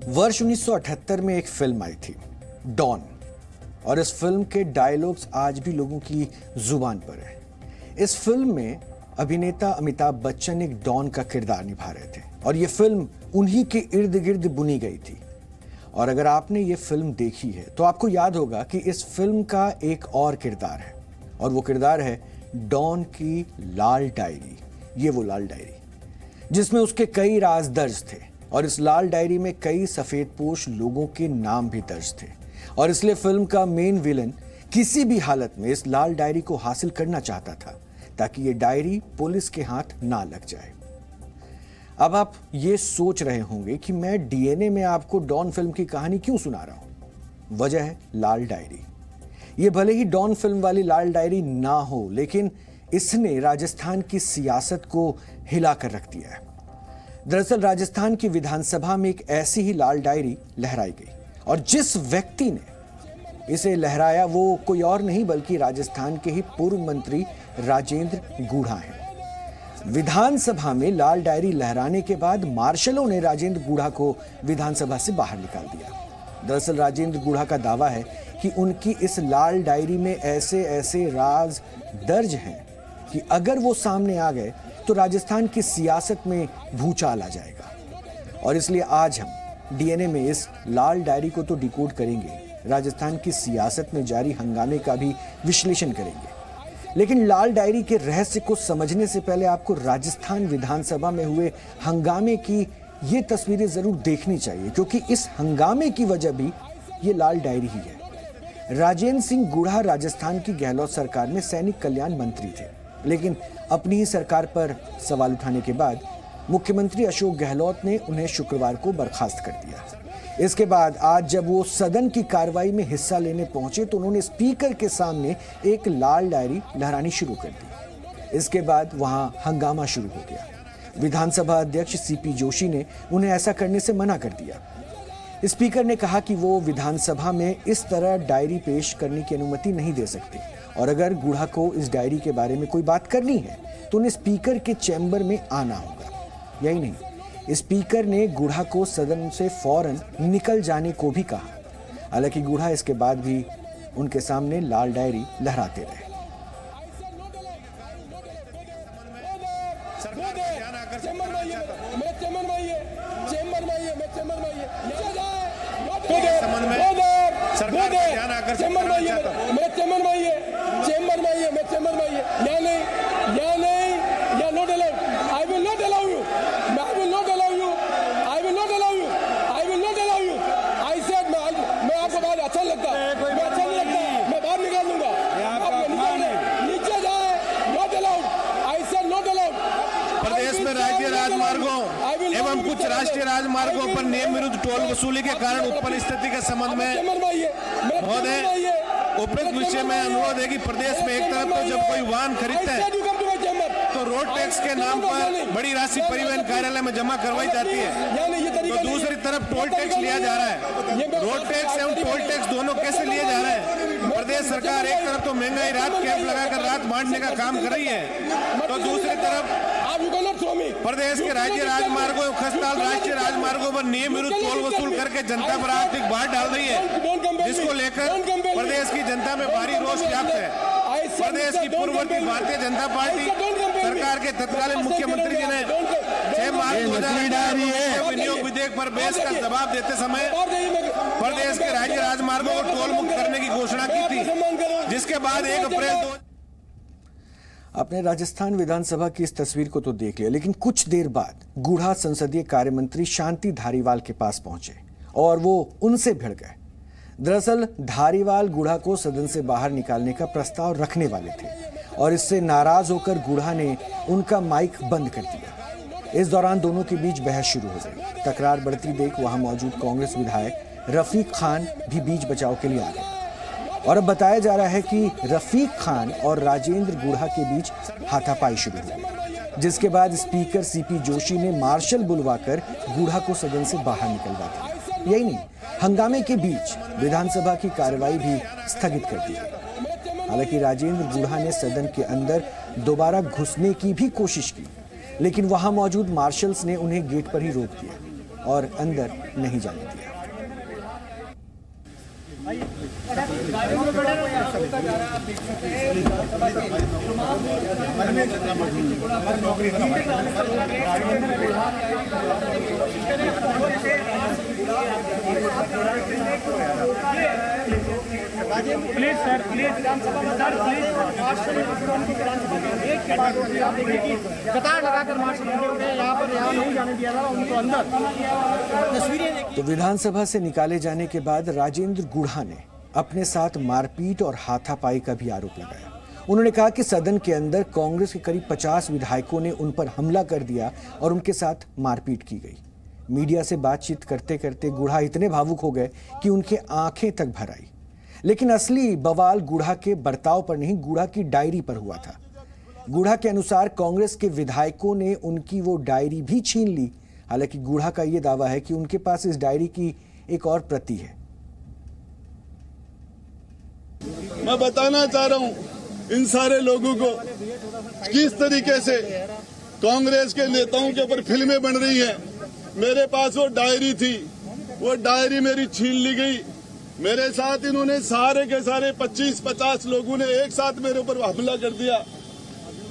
वर्ष 1978 में एक फिल्म आई थी डॉन, और इस फिल्म के डायलॉग्स आज भी लोगों की जुबान पर है। इस फिल्म में अभिनेता अमिताभ बच्चन एक डॉन का किरदार निभा रहे थे और ये फिल्म उन्हीं के इर्द गिर्द बुनी गई थी। और अगर आपने ये फिल्म देखी है तो आपको याद होगा कि इस फिल्म का एक और किरदार है, और वो किरदार है डॉन की लाल डायरी। ये वो लाल डायरी जिसमें उसके कई राज दर्ज थे, और इस लाल डायरी में कई सफेदपोश लोगों के नाम भी दर्ज थे। और इसलिए फिल्म का मेन विलन किसी भी हालत में इस लाल डायरी को हासिल करना चाहता था ताकि ये डायरी पुलिस के हाथ ना लग जाए। अब आप ये सोच रहे होंगे कि मैं डीएनए में आपको डॉन फिल्म की कहानी क्यों सुना रहा हूं। वजह है लाल डायरी। ये भले ही डॉन फिल्म वाली लाल डायरी ना हो, लेकिन इसने राजस्थान की सियासत को हिला कर रख दिया है। दरअसल राजस्थान की विधानसभा में एक ऐसी ही लाल डायरी लहराई गई, और जिस व्यक्ति ने इसे लहराया वो कोई और नहीं बल्कि राजस्थान के ही पूर्व मंत्री राजेंद्र गुढ़ा हैं। विधानसभा में लाल डायरी लहराने के बाद मार्शलों ने राजेंद्र गुढ़ा को विधानसभा से बाहर निकाल दिया। दरअसल राजेंद्र गुढ़ा का दावा है कि उनकी इस लाल डायरी में ऐसे ऐसे राज दर्ज हैं कि अगर वो सामने आ गए तो राजस्थान की सियासत में भूचाल आ जाएगा। और इसलिए आज हम डीएनए में इस लाल डायरी को तो डिकोड करेंगे, राजस्थान की सियासत में जारी हंगामे का भी विश्लेषण करेंगे। लेकिन लाल डायरी के रहस्य को समझने से पहले आपको राजस्थान विधानसभा में हुए हंगामे की ये तस्वीरें जरूर देखनी चाहिए, क्योंकि इस हंगामे की वजह भी ये लाल डायरी ही है। राजेंद्र सिंह गुढ़ा राजस्थान की गहलोत सरकार में सैनिक कल्याण मंत्री थे, लेकिन अपनी ही सरकार पर सवाल उठाने के बाद मुख्यमंत्री अशोक गहलोत ने उन्हें शुक्रवार को बर्खास्त कर दिया। इसके बाद आज जब वो सदन की कार्रवाई में हिस्सा लेने पहुंचे तो उन्होंने स्पीकर के सामने एक लाल डायरी लहरानी शुरू कर दी। इसके बाद वहां हंगामा शुरू हो गया। विधानसभा अध्यक्ष सीपी जोशी ने उन्हें ऐसा करने से मना कर दिया। स्पीकर ने कहा कि वो विधानसभा में इस तरह डायरी पेश करने की अनुमति नहीं दे सकते, और अगर गुढ़ा को इस डायरी के बारे में कोई बात करनी है तो उन्हें स्पीकर के चैम्बर में आना होगा। यही नहीं, स्पीकर ने गुढ़ा को सदन से फौरन निकल जाने को भी कहा। हालांकि गुढ़ा इसके बाद भी उनके सामने लाल डायरी लहराते रहे। राज्य राजमार्गों एवं कुछ राष्ट्रीय राजमार्गों पर नियम विरुद्ध टोल वसूली के कारण उत्पन्न स्थिति के संबंध में महोदय उपरोक्त विषय में अनुरोध है कि प्रदेश में एक तरफ तो जब कोई वाहन खरीदता है तो रोड टैक्स के नाम पर बड़ी राशि परिवहन कार्यालय में जमा करवाई जाती है, तो दूसरी तरफ टोल टैक्स लिया जा रहा है। रोड टैक्स एवं टोल टैक्स दोनों कैसे लिए जा रहे हैं? प्रदेश सरकार एक तरफ तो महंगाई राहत कैंप लगाकर राहत बांटने का काम कर रही है, तो दूसरी तरफ प्रदेश के राज्य राजमार्गों खस्ताल राष्ट्रीय राजमार्गों पर नियम विरुद्ध टोल वसूल करके जनता पर आर्थिक भार डाल रही है, जिसको लेकर प्रदेश की जनता में भारी रोष व्याप्त है। प्रदेश की पूर्ववर्ती भारतीय जनता पार्टी सरकार के तत्कालीन मुख्यमंत्री जी ने 6 मार्च 2018 विनियोग विधेयक पर बहस का जवाब देते समय प्रदेश के राज्य राजमार्गों को टोल मुक्त करने की घोषणा की थी, जिसके बाद 1 अप्रैल आपने राजस्थान विधानसभा की इस तस्वीर को तो देख लिया, लेकिन कुछ देर बाद गुढ़ा संसदीय कार्य मंत्री शांति धारीवाल के पास पहुंचे और वो उनसे भिड़ गए। दरअसल धारीवाल गुढ़ा को सदन से बाहर निकालने का प्रस्ताव रखने वाले थे, और इससे नाराज होकर गुढ़ा ने उनका माइक बंद कर दिया। इस दौरान दोनों के बीच बहस शुरू हो गई। तकरार बढ़ती देख वहां मौजूद कांग्रेस विधायक रफीक खान भी बीच बचाव के लिए आ गए, और अब बताया जा रहा है कि रफीक खान और राजेंद्र गुढ़ा के बीच हाथापाई शुरू हो गई, जिसके बाद स्पीकर सीपी जोशी ने मार्शल बुलवाकर गुढ़ा को सदन से बाहर निकलवा दिया। यही नहीं, हंगामे के बीच विधानसभा की कार्रवाई भी स्थगित कर दी गई। हालांकि राजेंद्र गुढ़ा ने सदन के अंदर दोबारा घुसने की भी कोशिश की, लेकिन वहां मौजूद मार्शल्स ने उन्हें गेट पर ही रोक दिया। और अंदर नहीं जाने दिया। Please sir, please sir, please Marshall एक के बाद आप देखिए कि कतार लगाकर मार्शल यहाँ पर नहीं जाने दिया था उनको अंदर। तस्वीरें तो विधानसभा से निकाले जाने के बाद राजेंद्र गुढ़ा ने अपने साथ मारपीट और हाथापाई का भी आरोप लगाया। उन्होंने कहा कि सदन के अंदर कांग्रेस के करीब 50 विधायकों ने उन पर हमला कर दिया और उनके साथ मारपीट की गई। मीडिया से बातचीत करते करते गुढ़ा इतने भावुक हो गए कि उनके आंखें तक भर आई। लेकिन असली बवाल गुढ़ा के बर्ताव पर नहीं, गुढ़ा की डायरी पर हुआ था। गुढ़ा के अनुसार कांग्रेस के विधायकों ने उनकी वो डायरी भी छीन ली। हालांकि गुढ़ा का ये दावा है कि उनके पास इस डायरी की एक और प्रति है। मैं बताना चाह रहा हूं इन सारे लोगों को किस तरीके से कांग्रेस के नेताओं के ऊपर फिल्में बन रही हैं। मेरे पास वो डायरी थी, वो डायरी मेरी छीन ली गई। मेरे साथ इन्होंने सारे के सारे 25-50 लोगों ने एक साथ मेरे ऊपर हमला कर दिया।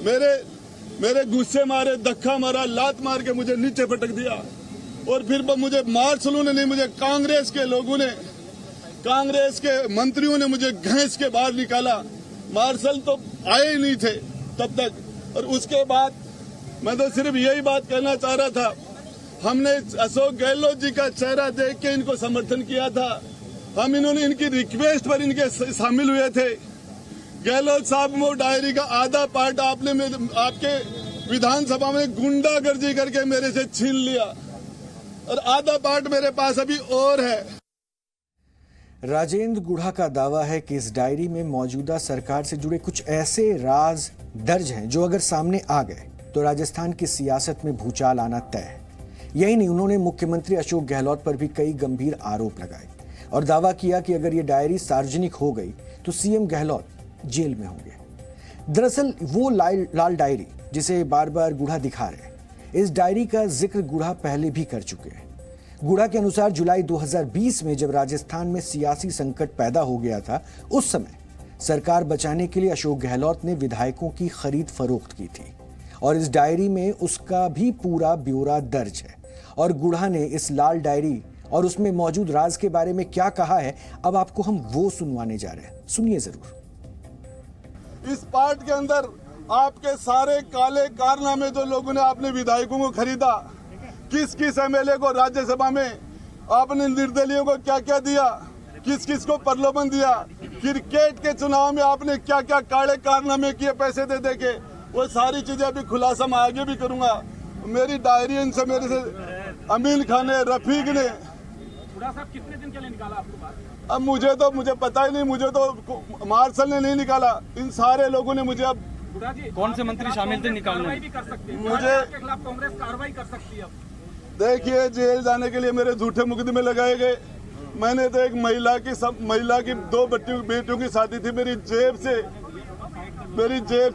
मेरे गुस्से मारे, धक्का मारा, लात मार के मुझे नीचे पटक दिया। और फिर मुझे मार्शलों ने नहीं, मुझे कांग्रेस के लोगों ने, कांग्रेस के मंत्रियों ने मुझे घसीट के बाहर निकाला। मार्शल तो आए ही नहीं थे तब तक। और उसके बाद मैं तो सिर्फ यही बात कहना चाह रहा था, हमने अशोक गहलोत जी का चेहरा देख के इनको समर्थन किया था। हम इन्होंने इनकी रिक्वेस्ट पर इनके शामिल हुए थे। गहलोत साहब वो डायरी का आधा पार्ट आपने आपके विधानसभा में गुंडागर्दी करके मेरे से छीन लिया और आधा पार्ट मेरे पास अभी और है। राजेंद्र गुढ़ा का दावा है कि इस डायरी में मौजूदा सरकार से जुड़े कुछ ऐसे राज दर्ज हैं जो अगर सामने आ गए तो राजस्थान की सियासत में भूचाल आना तय है। यही नहीं, उन्होंने मुख्यमंत्री अशोक गहलोत पर भी कई गंभीर आरोप लगाए और दावा किया कि अगर ये डायरी सार्वजनिक हो गई तो सीएम गहलोत जेल में होंगे। दरअसल वो लाल डायरी जिसे बार बार गुढ़ा दिखा रहे हैं, इस डायरी का जिक्र गुढ़ा पहले भी कर चुके हैं। गुढ़ा के अनुसार जुलाई 2020 में जब राजस्थान में सियासी संकट पैदा हो गया था, उस समय सरकार बचाने के लिए अशोक गहलोत ने विधायकों की खरीद फरोख्त की थी और इस डायरी में उसका भी पूरा ब्यौरा दर्ज है। और गुढ़ा ने इस लाल डायरी और उसमें मौजूद राज के बारे में क्या कहा है, अब आपको हम वो सुनवाने जा रहे हैं। सुनिए जरूर। इस पार्ट के अंदर आपके सारे काले कारनामे जो लोगों ने आपने विधायकों को खरीदा, किस किस एमएलए को राज्यसभा में आपने निर्दलीयों को क्या क्या दिया, किस किस को प्रलोभन दिया, क्रिकेट के चुनाव में आपने क्या क्या काले कारनामे किए पैसे दे दे के, वो सारी चीजें अभी खुलासा मैं आगे भी करूंगा। मेरी डायरी इनसे मेरे से अमीन खान ने, रफीक ने। साहब कितने दिन के लिए निकाला आपको बात? अब मुझे पता ही नहीं, मुझे तो मार्शल ने नहीं निकाला, इन सारे लोगों ने मुझे। अब कौन से मंत्री शामिल थे निकालने? भी कर सकते हैं, मुझे के खिलाफ कांग्रेस कार्रवाई कर सकती है। देखिए, जेल जाने के लिए मेरे झूठे मुकदमे लगाए गए। मैंने तो एक महिला की 2 बेटियों की शादी थी, मेरी जेब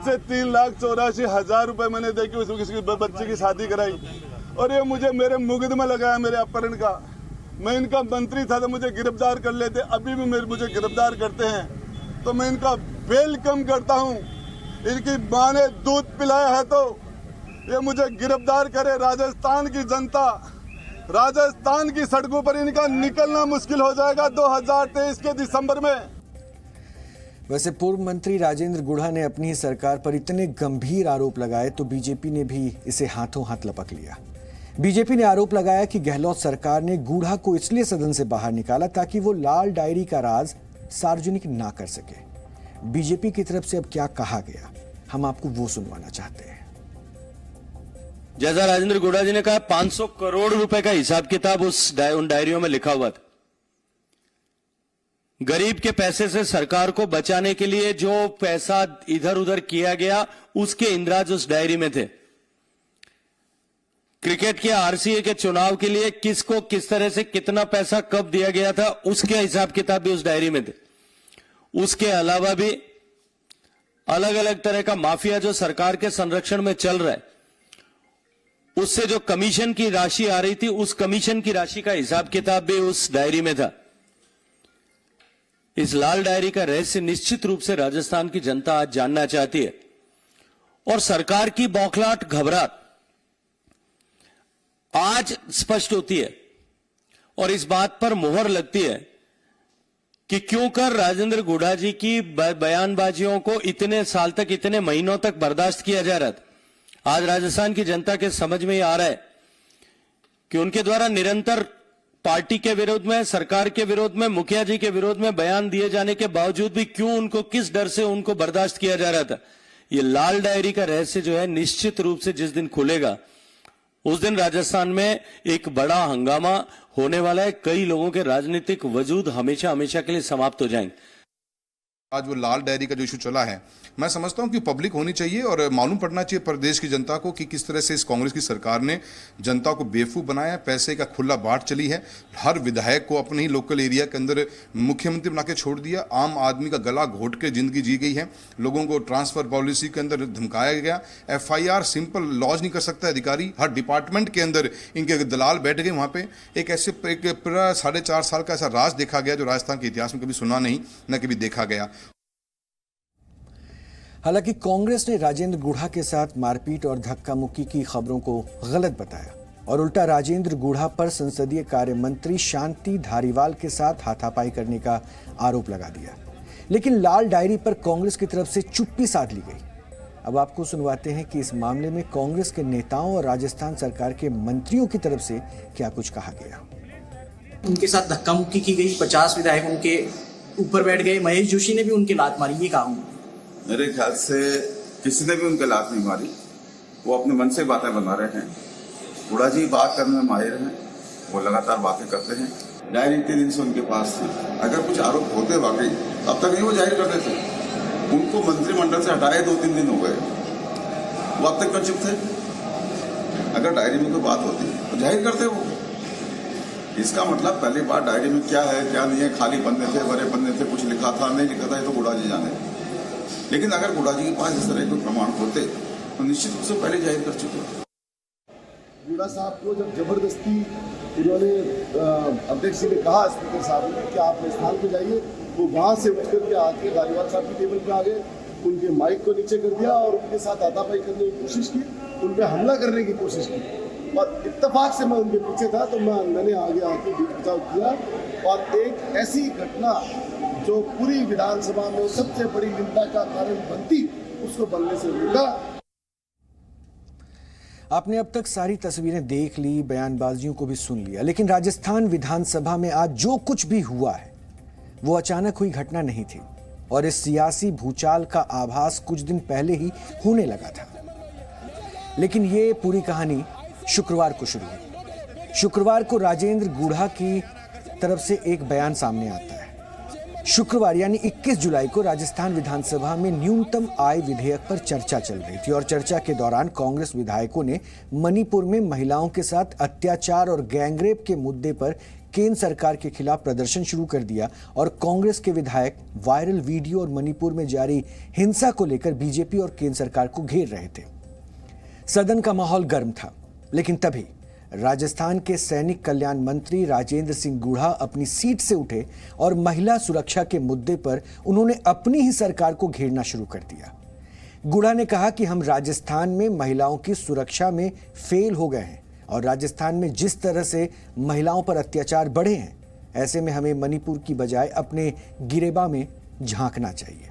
से 3,84,000 रुपए मैंने दे के किसी बच्चे की शादी कराई। और ये मुझे मेरे मुकदमा लगाया मेरे अपहरण का। मैं इनका मंत्री था तो मुझे गिरफ्तार कर लेते, अभी भी मुझे गिरफ्तार करते हैं तो मैं इनका वेलकम करता हूं। इनकी मां ने दूध पिलाया है तो ये मुझे गिरफ्तार करे। राजस्थान की जनता, राजस्थान की सड़कों पर इनका निकलना मुश्किल हो जाएगा 2023 के दिसंबर में। वैसे पूर्व मंत्री राजेंद्र गुढ़ा ने अपनी सरकार पर इतने गंभीर आरोप लगाए तो बीजेपी ने भी इसे हाथों हाथ लपक लिया। बीजेपी ने आरोप लगाया कि गहलोत सरकार ने गुढ़ा को इसलिए सदन से बाहर निकाला ताकि वो लाल डायरी का राज सार्वजनिक ना कर सके। बीजेपी की तरफ से अब क्या कहा गया, हम आपको वो सुनवाना चाहते हैं। जैसा राजेंद्र गुढ़ा जी ने कहा, 500 करोड़ रुपए का हिसाब किताब उन डायरियों में लिखा हुआ था। गरीब के पैसे से सरकार को बचाने के लिए जो पैसा इधर उधर किया गया, उसके इंद्राज उस डायरी में थे। क्रिकेट के आरसीए के चुनाव के लिए किसको किस तरह से कितना पैसा कब दिया गया था, उसके हिसाब किताब भी उस डायरी में थे। उसके अलावा भी अलग अलग तरह का माफिया जो सरकार के संरक्षण में चल रहा है, उससे जो कमीशन की राशि आ रही थी, उस कमीशन की राशि का हिसाब किताब भी उस डायरी में था। इस लाल डायरी का रहस्य निश्चित रूप से राजस्थान की जनता आज जानना चाहती है, और सरकार की बौखलाहट, घबराहट आज स्पष्ट होती है, और इस बात पर मोहर लगती है कि क्यों कर राजेंद्र गुढ़ा जी की बयानबाजियों को इतने साल तक, इतने महीनों तक बर्दाश्त किया जा रहा था। आज राजस्थान की जनता के समझ में आ रहा है कि उनके द्वारा निरंतर पार्टी के विरोध में, सरकार के विरोध में, मुखिया जी के विरोध में बयान दिए जाने के बावजूद भी क्यों उनको, किस डर से उनको बर्दाश्त किया जा रहा था। ये लाल डायरी का रहस्य जो है निश्चित रूप से जिस दिन खुलेगा उस दिन राजस्थान में एक बड़ा हंगामा होने वाला है। कई लोगों के राजनीतिक वजूद हमेशा हमेशा के लिए समाप्त हो जाएंगे। आज वो लाल डायरी का जो इशू चला है, मैं समझता हूं कि पब्लिक होनी चाहिए और मालूम पड़ना चाहिए प्रदेश की जनता को कि किस तरह से इस कांग्रेस की सरकार ने जनता को बेवकूफ बनाया, पैसे का खुला बांट चली है। हर विधायक को अपने ही लोकल एरिया के अंदर मुख्यमंत्री बना के छोड़ दिया। आम आदमी का गला घोट के जिंदगी जी गई है। लोगों को ट्रांसफर पॉलिसी के अंदर धमकाया गया। FIR सिंपल लॉज नहीं कर सकता अधिकारी। हर डिपार्टमेंट के अंदर इनके दलाल बैठ गए। वहां पर एक ऐसे पूरा 4.5 साल का ऐसा राज देखा गया जो राजस्थान के इतिहास में कभी सुना नहीं, न कभी देखा गया। हालांकि कांग्रेस ने राजेंद्र गुढ़ा के साथ मारपीट और धक्का मुक्की की खबरों को गलत बताया और उल्टा राजेंद्र गुढ़ा पर संसदीय कार्य मंत्री शांति धारीवाल के साथ हाथापाई करने का आरोप लगा दिया। लेकिन लाल डायरी पर कांग्रेस की तरफ से चुप्पी साध ली गई। अब आपको सुनवाते हैं कि इस मामले में कांग्रेस के नेताओं और राजस्थान सरकार के मंत्रियों की तरफ से क्या कुछ कहा गया। उनके साथ धक्का मुक्की की गई, 50 विधायक उनके ऊपर बैठ गए। महेश जोशी ने भी उनकी लात मारी, ये कहा। मेरे ख्याल से किसी ने भी उनके लात नहीं मारी, वो अपने मन से बातें बना रहे हैं। गुढ़ा जी बात करने में माहिर हैं, वो लगातार बातें करते हैं। डायरी इतने दिन से उनके पास थी, अगर कुछ आरोप होते वाकई अब तक नहीं वो जाहिर करते थे। उनको मंत्रिमंडल से हटाए 2-3 दिन हो गए, वो अब तक क्यों चुप थे? अगर डायरी में कोई बात होती तो जाहिर करते वो। इसका मतलब पहली बात डायरी में क्या है क्या नहीं है, खाली पन्ने थे, बड़े पन्ने थे, कुछ लिखा था नहीं लिखा था, ये तो गुढ़ा जी जाने। लेकिन अगर गुढ़ा जी के पास इस तरह के प्रमाण होते तो निश्चित रूप से पहले जाहिर कर चुके। गुढ़ा साहब को जब जबरदस्ती उन्होंने अध्यक्ष जी ने कहा स्पीकर साहब ने कि आप स्थान पे जाइए, वो वहाँ से उठ करके आके धारीवाल साहब की टेबल पे आ गए, उनके माइक को नीचे कर दिया और उनके साथ हाथापाई करने की कोशिश की, उन पर हमला करने की कोशिश की। और इत्तेफाक से मैं उनके पीछे था तो मैंने आगे आके बीच बचाव किया और एक ऐसी घटना जो पूरी विधानसभा में सबसे बड़ी निंदा का कारण बनती, उसको बनने से रोका। आपने अब तक सारी तस्वीरें देख ली, बयानबाजियों को भी सुन लिया, लेकिन राजस्थान विधानसभा में आज जो कुछ भी हुआ है वो अचानक हुई घटना नहीं थी और इस सियासी भूचाल का आभास कुछ दिन पहले ही होने लगा था। लेकिन ये पूरी कहानी शुक्रवार को शुरू हुई। शुक्रवार को राजेंद्र गुढ़ा की तरफ से एक बयान सामने आता है। शुक्रवार यानी 21 जुलाई को राजस्थान विधानसभा में न्यूनतम आय विधेयक पर चर्चा चल रही थी और चर्चा के दौरान कांग्रेस विधायकों ने मणिपुर में महिलाओं के साथ अत्याचार और गैंगरेप के मुद्दे पर केंद्र सरकार के खिलाफ प्रदर्शन शुरू कर दिया और कांग्रेस के विधायक वायरल वीडियो और मणिपुर में जारी हिंसा को लेकर बीजेपी और केंद्र सरकार को घेर रहे थे। सदन का माहौल गर्म था, लेकिन तभी राजस्थान के सैनिक कल्याण मंत्री राजेंद्र सिंह गुढ़ा अपनी सीट से उठे और महिला सुरक्षा के मुद्दे पर उन्होंने अपनी ही सरकार को घेरना शुरू कर दिया। गुढ़ा ने कहा कि हम राजस्थान में महिलाओं की सुरक्षा में फेल हो गए हैं और राजस्थान में जिस तरह से महिलाओं पर अत्याचार बढ़े हैं, ऐसे में हमें मणिपुर की बजाय अपने गिरेबा में झांकना चाहिए।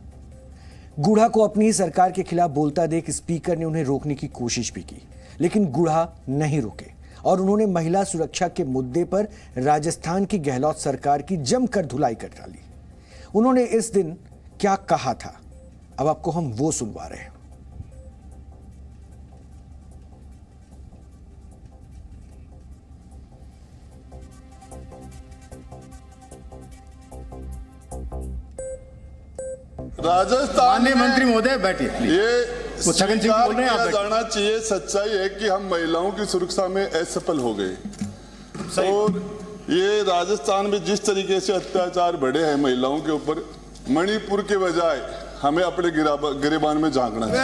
गुढ़ा को अपनी ही सरकार के खिलाफ बोलता देख स्पीकर ने उन्हें रोकने की कोशिश भी की, लेकिन गुढ़ा नहीं रुके और उन्होंने महिला सुरक्षा के मुद्दे पर राजस्थान की गहलोत सरकार की जमकर धुलाई कर डाली। उन्होंने इस दिन क्या कहा था, अब आपको हम वो सुनवा रहे हैं। राजस्थान में मंत्री महोदय बैठिए, ये छगन सिंह बोल रहे हैं, आप जाना चाहिए। सच्चाई है कि हम महिलाओं की सुरक्षा में असफल हो गए और ये राजस्थान में जिस तरीके से अत्याचार बढ़े हैं महिलाओं के ऊपर, मणिपुर के बजाय हमें अपने गिरेबान में झांकना है।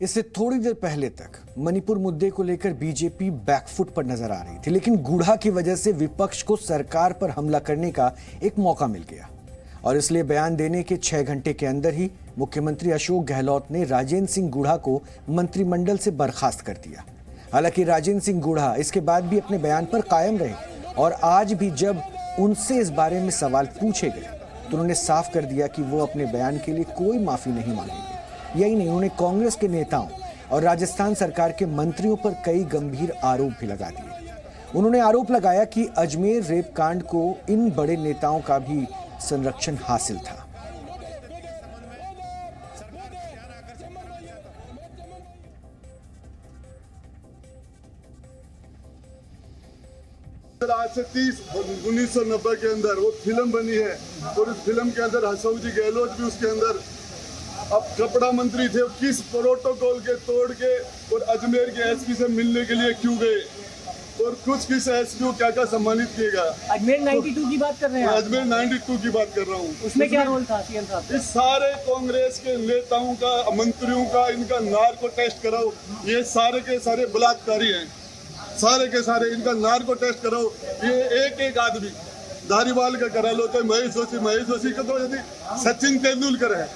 इससे थोड़ी देर पहले तक मणिपुर मुद्दे को लेकर बीजेपी बैकफुट पर नजर आ रही थी, लेकिन गुढ़ा की वजह से विपक्ष को सरकार पर हमला करने का एक मौका मिल गया और इसलिए बयान देने के 6 घंटे के अंदर ही मुख्यमंत्री अशोक गहलोत ने राजेंद्र सिंह गुढ़ा को मंत्रिमंडल से बर्खास्त कर दिया। हालांकि राजेंद्र सिंह गुढ़ा इसके बाद भी अपने बयान पर कायम रहे और आज भी जब उनसे इस बारे में सवाल पूछे गए तो उन्होंने साफ कर दिया कि वो अपने बयान के लिए कोई माफी नहीं मांगेंगे। यही नहीं, उन्होंने कांग्रेस के नेताओं और राजस्थान सरकार के मंत्रियों पर कई गंभीर आरोप भी लगा दिए। उन्होंने आरोप लगाया कि अजमेर रेप कांड को इन बड़े नेताओं का भी संरक्षण हासिल था। आज से 1990 के अंदर वो फिल्म बनी है और उस फिल्म के अंदर अशोक जी गहलोत भी उसके अंदर अब कपड़ा मंत्री थे, किस प्रोटोकॉल के तोड़ के और अजमेर के एसपी से मिलने के लिए क्यों गए और किस एसपी को क्या क्या सम्मानित किया गया। अजमेर 92 की बात कर रहे हैं? अजमेर 92 की बात कर रहा हूँ। उसमें क्या रोल था सीएम साहब? इस सारे कांग्रेस के नेताओं का, मंत्रियों का, इनका नार्को टेस्ट कराओ। ये सारे के सारे बलात्कारी हैं, सारे के सारे इनका नार्को टेस्ट कराओ। ये एक आदमी धारीवाल का करा लो, तो महेश जोशी का तो यदि सचिन तेंदुलकर है,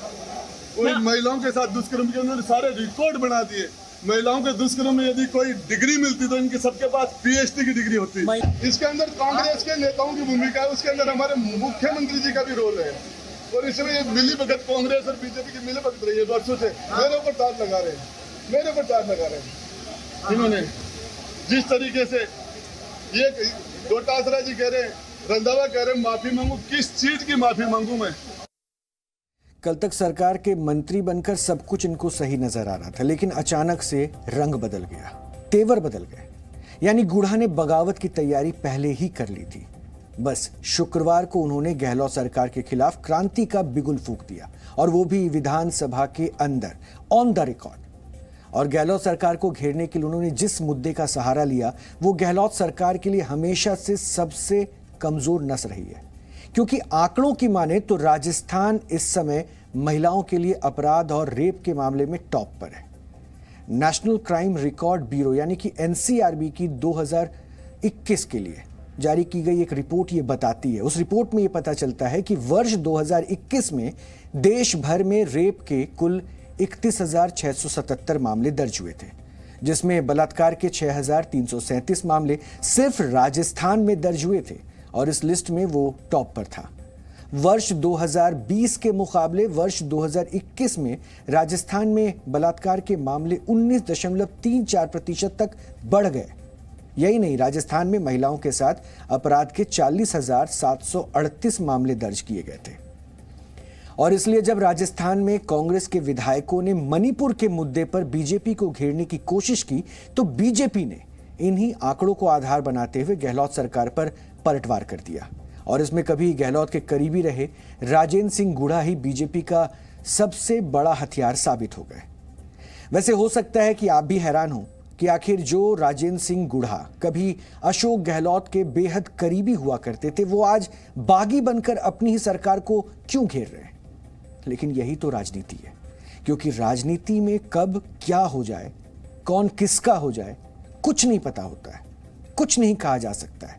कोई महिलाओं के साथ दुष्कर्म के उन्होंने सारे रिकॉर्ड बना दिए। महिलाओं के दुष्कर्म में यदि कोई डिग्री मिलती तो इनके सबके पास पीएचडी की डिग्री होती। इसके अंदर कांग्रेस के नेताओं की भूमिका है, उसके अंदर हमारे मुख्यमंत्री जी का भी रोल है और इसमें ये मिली भगत कांग्रेस और बीजेपी की मिली भगत रही है वर्षों से। मेरे ऊपर तार लगा रहे हैं इन्होंने। जिस तरीके से ये डोटासरा जी कह रहे हैं, रंधावा कह रहे हैं माफी मांगू, किस चीज की माफी मांगू मैं? कल तक सरकार के मंत्री बनकर सब कुछ इनको सही नजर आ रहा था, लेकिन अचानक से रंग बदल गया, तेवर बदल गए। यानी गुढ़ा ने बगावत की तैयारी पहले ही कर ली थी। बस शुक्रवार को उन्होंने गहलोत सरकार के खिलाफ क्रांति का बिगुल फूंक दिया और वो भी विधानसभा के अंदर ऑन द रिकॉर्ड। और गहलोत सरकार को घेरने के लिए उन्होंने जिस मुद्दे का सहारा लिया वो गहलोत सरकार के लिए हमेशा से सबसे कमजोर नस रही है, क्योंकि आंकड़ों की माने तो राजस्थान इस समय महिलाओं के लिए अपराध और रेप के मामले में टॉप पर है। नेशनल क्राइम रिकॉर्ड ब्यूरो यानी कि एनसीआरबी की 2021 के लिए जारी की गई एक रिपोर्ट ये बताती है, उस रिपोर्ट में ये पता चलता है कि वर्ष 2021 में देश भर में रेप के कुल 31,677 मामले दर्ज हुए थे, जिसमें बलात्कार के 6,337 मामले सिर्फ राजस्थान में दर्ज हुए थे और इस लिस्ट में वो टॉप पर था। वर्ष 2020 के मुकाबले वर्ष 2021 में राजस्थान में बलात्कार के मामले 19.34% तक बढ़ गए। यही नहीं, राजस्थान में महिलाओं के साथ अपराध के 40,738 मामले दर्ज किए गए थे। और इसलिए जब राजस्थान में कांग्रेस के विधायकों ने मणिपुर के मुद्दे पर बीजेपी को घेरने की कोशिश की तो बीजेपी ने इन्हीं आंकड़ों को आधार बनाते हुए गहलोत सरकार पर पलटवार कर दिया और इसमें कभी गहलोत के करीबी रहे राजेंद्र सिंह गुढ़ा ही बीजेपी का सबसे बड़ा हथियार साबित हो गए। वैसे हो सकता है कि आप भी हैरान हो कि आखिर जो राजेंद्र सिंह गुढ़ा कभी अशोक गहलोत के बेहद करीबी हुआ करते थे वो आज बागी बनकर अपनी ही सरकार को क्यों घेर रहे हैं। लेकिन यही तो राजनीति है, क्योंकि राजनीति में कब क्या हो जाए, कौन किसका हो जाए, कुछ नहीं पता होता है, कुछ नहीं कहा जा सकता है।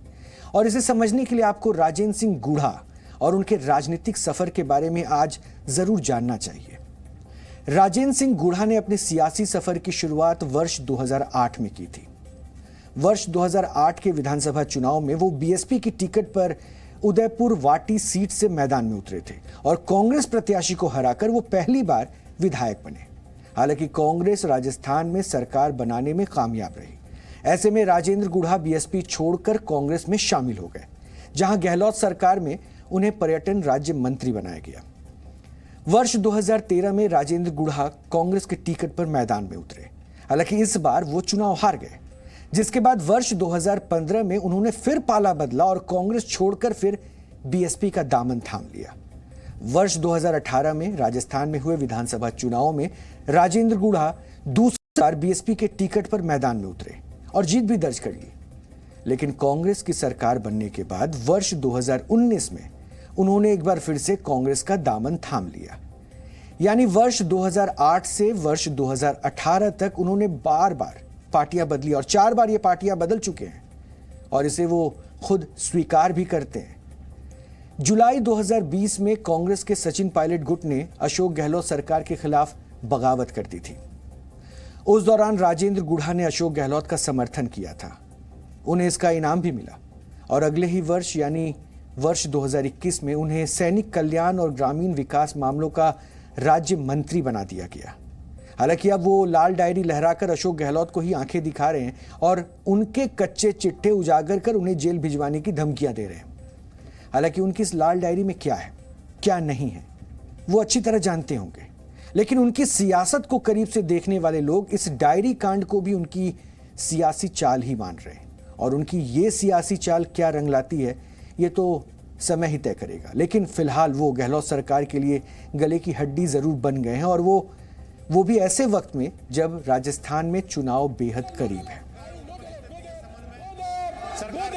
और इसे समझने के लिए आपको राजेंद्र सिंह गुढ़ा और उनके राजनीतिक सफर के बारे में आज जरूर जानना चाहिए। राजेंद्र सिंह गुढ़ा ने अपने सियासी सफर की शुरुआत वर्ष 2008 में की थी। वर्ष 2008 के विधानसभा चुनाव में वो बीएसपी की टिकट पर उदयपुर वाटी सीट से मैदान में उतरे थे और कांग्रेस प्रत्याशी को हराकर वो पहली बार विधायक बने। हालांकि कांग्रेस राजस्थान में सरकार बनाने में कामयाब रही। ऐसे में राजेंद्र गुढ़ा बीएसपी छोड़कर कांग्रेस में शामिल हो गए, जहां गहलोत सरकार में उन्हें पर्यटन राज्य मंत्री बनाया गया। वर्ष 2013 में राजेंद्र गुढ़ा कांग्रेस के टिकट पर मैदान में उतरे। हालांकि इस बार वो चुनाव हार गए, जिसके बाद वर्ष 2015 में उन्होंने फिर पाला बदला और कांग्रेस छोड़कर फिर बीएसपी का दामन थाम लिया। वर्ष 2018 में राजस्थान में हुए विधानसभा चुनाव में राजेंद्र गुढ़ा दूसरी बार बीएसपी के टिकट पर मैदान में उतरे और जीत भी दर्ज कर ली। लेकिन कांग्रेस की सरकार बनने के बाद वर्ष 2019 में उन्होंने एक बार फिर से कांग्रेस का दामन थाम लिया। यानी वर्ष 2008 से वर्ष 2018 तक उन्होंने बार बार पार्टियां बदली और 4 बार ये पार्टियां बदल चुके हैं और इसे वो खुद स्वीकार भी करते हैं। जुलाई 2020 में कांग्रेस के सचिन पायलट गुट ने अशोक गहलोत सरकार के खिलाफ बगावत कर दी थी। उस दौरान राजेंद्र गुढ़ा ने अशोक गहलोत का समर्थन किया था, उन्हें इसका इनाम भी मिला और अगले ही वर्ष यानी वर्ष 2021 में उन्हें सैनिक कल्याण और ग्रामीण विकास मामलों का राज्य मंत्री बना दिया गया। हालांकि अब वो लाल डायरी लहराकर अशोक गहलोत को ही आंखें दिखा रहे हैं और उनके कच्चे चिट्ठे उजागर कर उन्हें जेल भिजवाने की धमकियां दे रहे हैं। हालांकि उनकी इस लाल डायरी में क्या है, क्या नहीं है, वो अच्छी तरह जानते होंगे, लेकिन उनकी सियासत को करीब से देखने वाले लोग इस डायरी कांड को भी उनकी सियासी चाल ही मान रहे हैं और उनकी ये सियासी चाल क्या रंग लाती है ये तो समय ही तय करेगा। लेकिन फिलहाल वो गहलोत सरकार के लिए गले की हड्डी जरूर बन गए हैं और वो भी ऐसे वक्त में जब राजस्थान में चुनाव बेहद करीब है। सरकार